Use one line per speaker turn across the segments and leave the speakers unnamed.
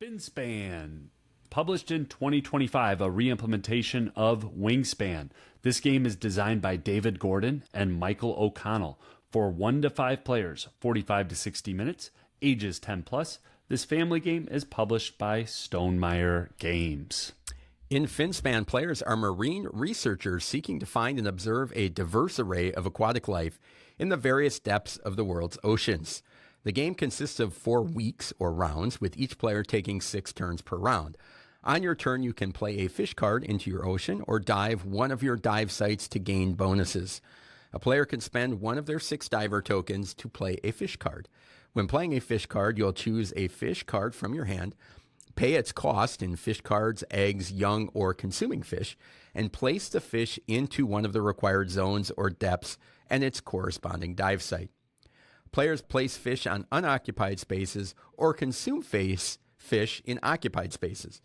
Finspan, published in 2025, a re-implementation of Wingspan. This game is designed by David Gordon and Michael O'Connell for 1 to 5 players, 45 to 60 minutes, ages 10 plus. This family game is published by Stonemaier Games.
In Finspan, players are marine researchers seeking to find and observe a diverse array of aquatic life in the various depths of the world's oceans. The game consists of 4 weeks or rounds, with each player taking 6 turns per round. On your turn, you can play a fish card into your ocean or dive one of your dive sites to gain bonuses. A player can spend one of their 6 diver tokens to play a fish card. When playing a fish card, you'll choose a fish card from your hand, pay its cost in fish cards, eggs, young, or consuming fish, and place the fish into one of the required zones or depths and its corresponding dive site. Players place fish on unoccupied spaces or consume fish in occupied spaces,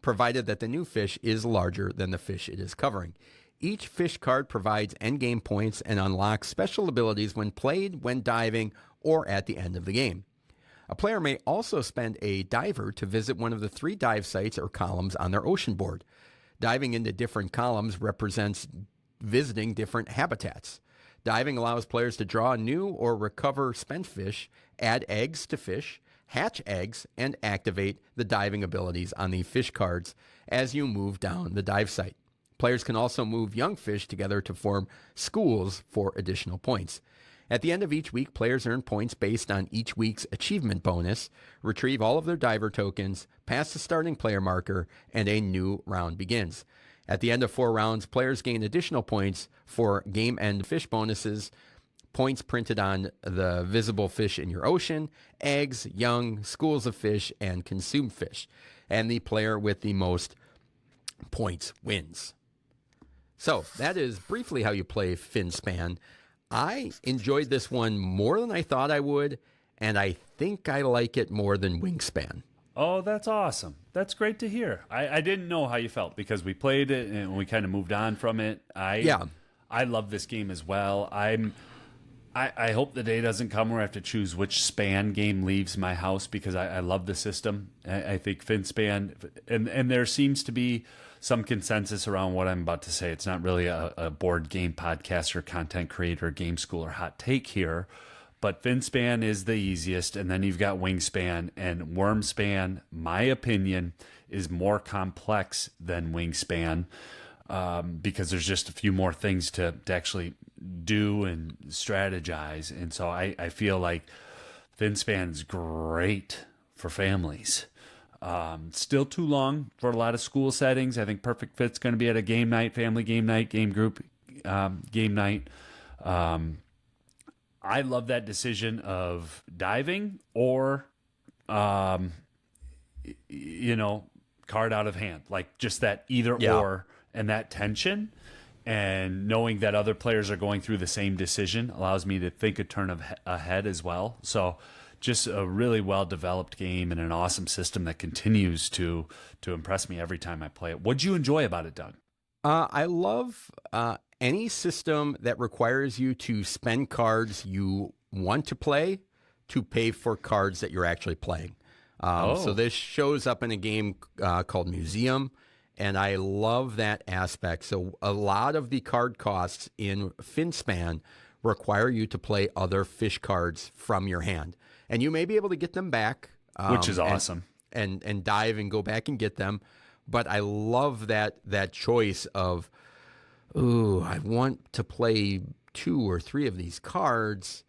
provided that the new fish is larger than the fish it is covering. Each fish card provides endgame points and unlocks special abilities when played, when diving, or at the end of the game. A player may also spend a diver to visit one of the 3 dive sites or columns on their ocean board. Diving into different columns represents visiting different habitats. Diving allows players to draw new or recover spent fish, add eggs to fish, hatch eggs, and activate the diving abilities on the fish cards as you move down the dive site. Players can also move young fish together to form schools for additional points. At the end of each week, players earn points based on each week's achievement bonus, retrieve all of their diver tokens, pass the starting player marker, and a new round begins. At the end of 4 rounds, players gain additional points for game-end fish bonuses, points printed on the visible fish in your ocean, eggs, young, schools of fish, and consumed fish. And the player with the most points wins. So that is briefly how you play Finspan. I enjoyed this one more than I thought I would, and I think I like it more than Wingspan.
Oh, that's awesome. That's great to hear. I didn't know how you felt because we played it and we kind of moved on from it. I love this game as well. I hope the day doesn't come where I have to choose which span game leaves my house because I love the system. I think Finspan, and there seems to be some consensus around what I'm about to say. It's not really a board game podcast or content creator, game school, or hot take here. But Finspan is the easiest, and then you've got Wingspan, and Wormspan, my opinion, is more complex than Wingspan because there's just a few more things to actually do and strategize. And so I feel like Finspan is great for families. Still too long for a lot of school settings. I think Perfect Fit's going to be at a game night, family game night, game group game night. I love that decision of diving or, card out of hand, like just that either or and that tension. And knowing that other players are going through the same decision allows me to think a turn ahead as well. So just a really well-developed game and an awesome system that continues to impress me every time I play it. What'd you enjoy about it, Doug?
I love any system that requires you to spend cards you want to play to pay for cards that you're actually playing. So this shows up in a game called Museum, and I love that aspect. So a lot of the card costs in Finspan require you to play other fish cards from your hand. And you may be able to get them back.
Which is awesome.
And dive and go back and get them. But I love that choice of, I want to play 2 or 3 of these cards.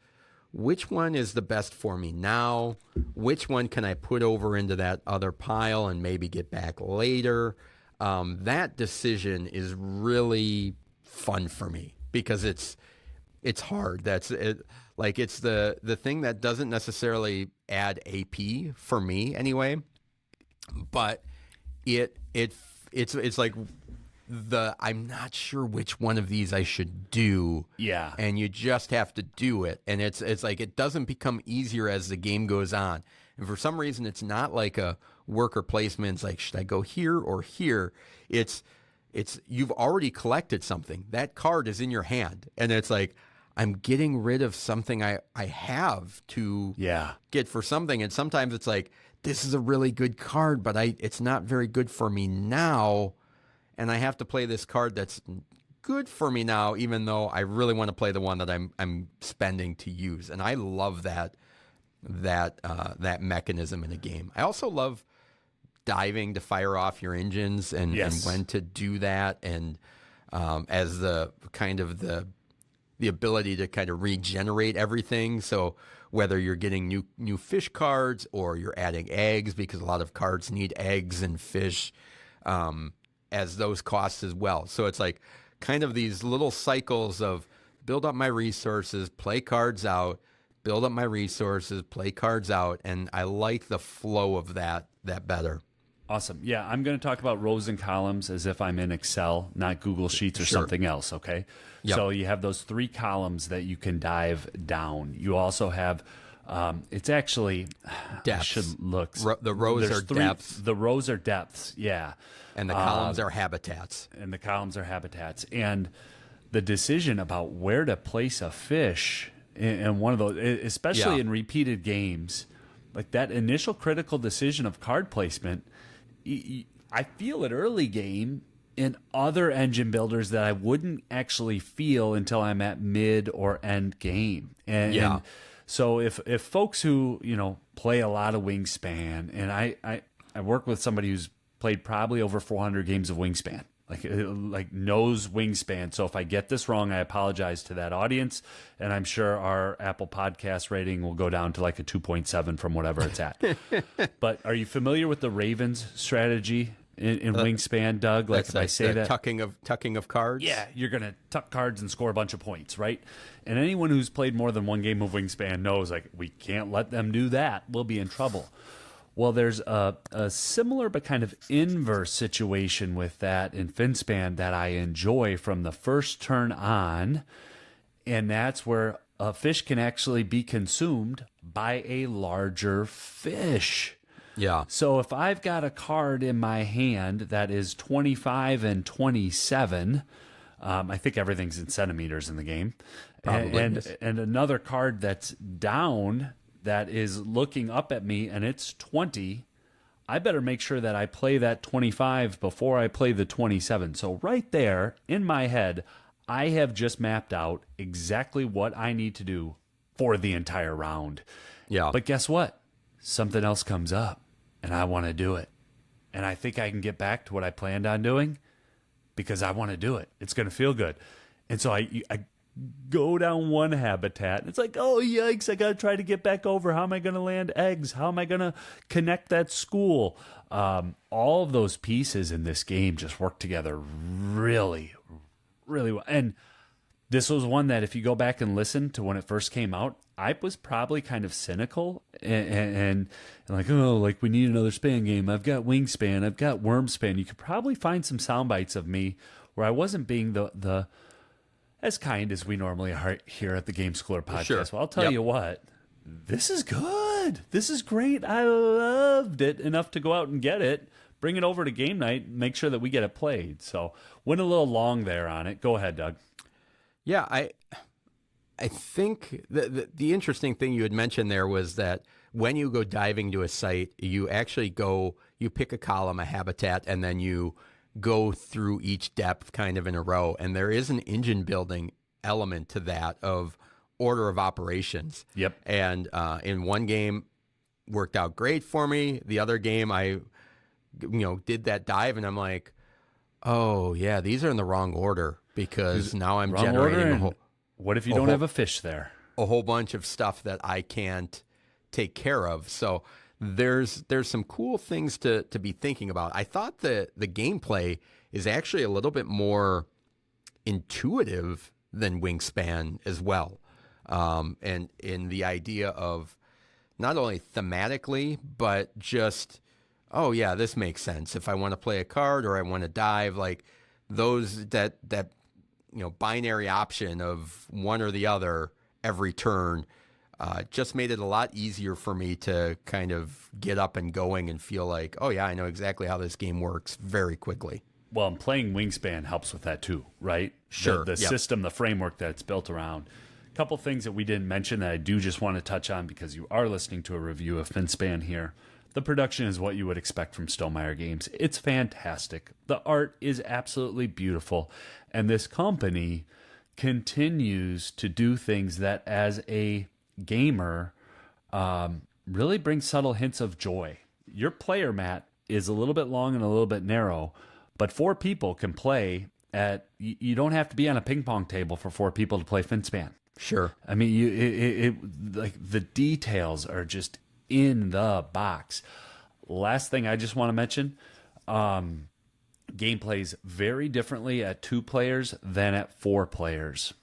Which one is the best for me now? Which one can I put over into that other pile and maybe get back later? That decision is really fun for me because it's hard. It's the thing that doesn't necessarily add AP for me anyway, but it's like I'm not sure which one of these I should do.
Yeah.
And you just have to do it. And it's like it doesn't become easier as the game goes on. And for some reason, it's not like a worker placement. It's like, should I go here or here? It's you've already collected something. That card is in your hand. And it's like, I'm getting rid of something I have to get for something. And sometimes it's like, this is a really good card, but it's not very good for me now. And I have to play this card that's good for me now, even though I really want to play the one that I'm spending to use. And I love that mechanism in a game. I also love diving to fire off your engines and when to do that. And as the ability to kind of regenerate everything. So whether you're getting new fish cards or you're adding eggs, because a lot of cards need eggs and fish as those costs as well. So it's like kind of these little cycles of build up my resources, play cards out, build up my resources, play cards out. And I like the flow of that better.
Awesome. Yeah, I'm going to talk about rows and columns as if I'm in Excel, not Google Sheets or something else, okay? Yep. So you have those 3 columns that you can dive down. You also have, it's actually,
depths.
I should look.
The rows are depths.
The rows are depths, yeah.
And the columns are habitats.
And the decision about where to place a fish in one of those, especially in repeated games, like that initial critical decision of card placement, I feel it early game in other engine builders that I wouldn't actually feel until I'm at mid or end game. And so if folks who, play a lot of Wingspan, and I work with somebody who's played probably over 400 games of Wingspan, like knows Wingspan. So if I get this wrong, I apologize to that audience. And I'm sure our Apple Podcast rating will go down to like a 2.7 from whatever it's at. But are you familiar with the Ravens strategy in Wingspan, Doug? Like if I say that
tucking of cards.
Yeah, you're going to tuck cards and score a bunch of points, right? And anyone who's played more than one game of Wingspan knows like we can't let them do that. We'll be in trouble. Well, there's a similar but kind of inverse situation with that in Finspan that I enjoy from the first turn on, and that's where a fish can actually be consumed by a larger fish.
Yeah.
So if I've got a card in my hand that is 25 and 27, I think everything's in centimeters in the game, and another card that's down that is looking up at me and it's 20, I better make sure that I play that 25 before I play the 27. So right there in my head, I have just mapped out exactly what I need to do for the entire round.
Yeah.
But guess what? Something else comes up and I want to do it. And I think I can get back to what I planned on doing because I want to do it. It's going to feel good. And so I go down one habitat. It's like, oh, yikes, I got to try to get back over. How am I going to land eggs? How am I going to connect that school? All of those pieces in this game just work together really, really well. And this was one that if you go back and listen to when it first came out, I was probably kind of cynical and like, oh, like we need another span game. I've got Wingspan. I've got Wormspan. You could probably find some sound bites of me where I wasn't being the as kind as we normally are here at the Game Schooler podcast.
Sure.
Well, I'll tell you what, this is good. This is great. I loved it enough to go out and get it, bring it over to game night, make sure that we get it played. So went a little long there on it. Go ahead, Doug.
Yeah, I think the interesting thing you had mentioned there was that when you go diving to a site, you actually you pick a column, a habitat, and then you go through each depth kind of in a row. And there is an engine building element to that of order of operations.
Yep.
And in one game worked out great for me. The other game I did that dive and I'm like, oh yeah, these are in the wrong order because now I'm generating
what if you don't have a fish there?
A whole bunch of stuff that I can't take care of. So there's some cool things to be thinking about. I thought the gameplay is actually a little bit more intuitive than Wingspan as well. And in the idea of not only thematically, but just, oh yeah, this makes sense. If I want to play a card or I want to dive, like those that binary option of one or the other every turn just made it a lot easier for me to kind of get up and going and feel like, oh yeah, I know exactly how this game works very quickly.
Well, and playing Wingspan helps with that too, right?
Sure.
The system, the framework that it's built around couple things that we didn't mention that I do just want to touch on because you are listening to a review of Finspan here. The production is what you would expect from Stonemaier Games. It's fantastic. The art is absolutely beautiful. And this company continues to do things that, as a gamer, really bring subtle hints of joy. Your player mat is a little bit long and a little bit narrow, but 4 people can play at. You don't have to be on a ping pong table for 4 people to play Finspan.
Sure.
I mean, like the details are just in the box. Last thing I just want to mention, game plays very differently at 2 players than at 4 players.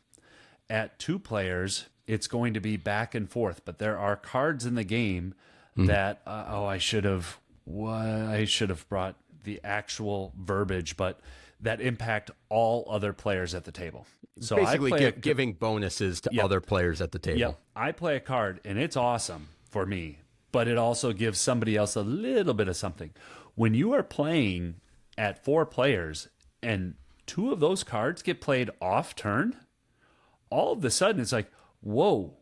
At 2 players, it's going to be back and forth, but there are cards in the game that I should have brought the actual verbiage, but that impact all other players at the table. So
basically giving bonuses to other players at the table.
Yep. I play a card and it's awesome for me, but it also gives somebody else a little bit of something. When you are playing at 4 players and 2 of those cards get played off turn, all of a sudden it's like, whoa,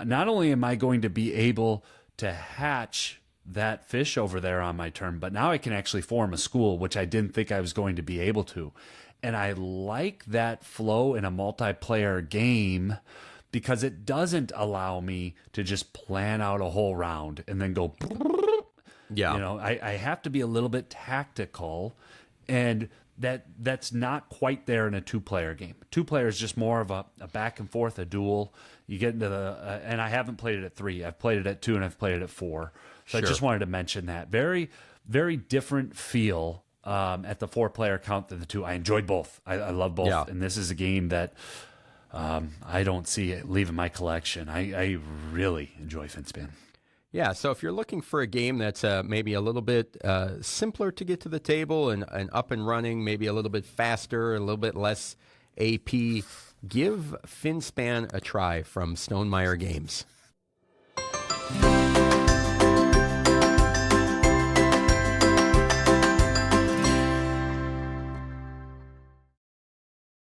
not only am I going to be able to hatch that fish over there on my turn, but now I can actually form a school, which I didn't think I was going to be able to. And I like that flow in a multiplayer game because it doesn't allow me to just plan out a whole round and then go,
yeah.
You know, I have to be a little bit tactical, and that's not quite there in a 2-player game. 2-player is just more of a back and forth, a duel. You get into the, and I haven't played it at 3. I've played it at 2 and I've played it at 4. So
Sure.
I just wanted to mention that. Very, very different feel at the 4-player count than the 2. I enjoyed both. I love both.
Yeah.
And this is a game that I don't see it leaving my collection. I really enjoy Finspan.
Yeah, so if you're looking for a game that's maybe a little bit simpler to get to the table and up and running, maybe a little bit faster, a little bit less AP, give Finspan a try from Stonemaier Games.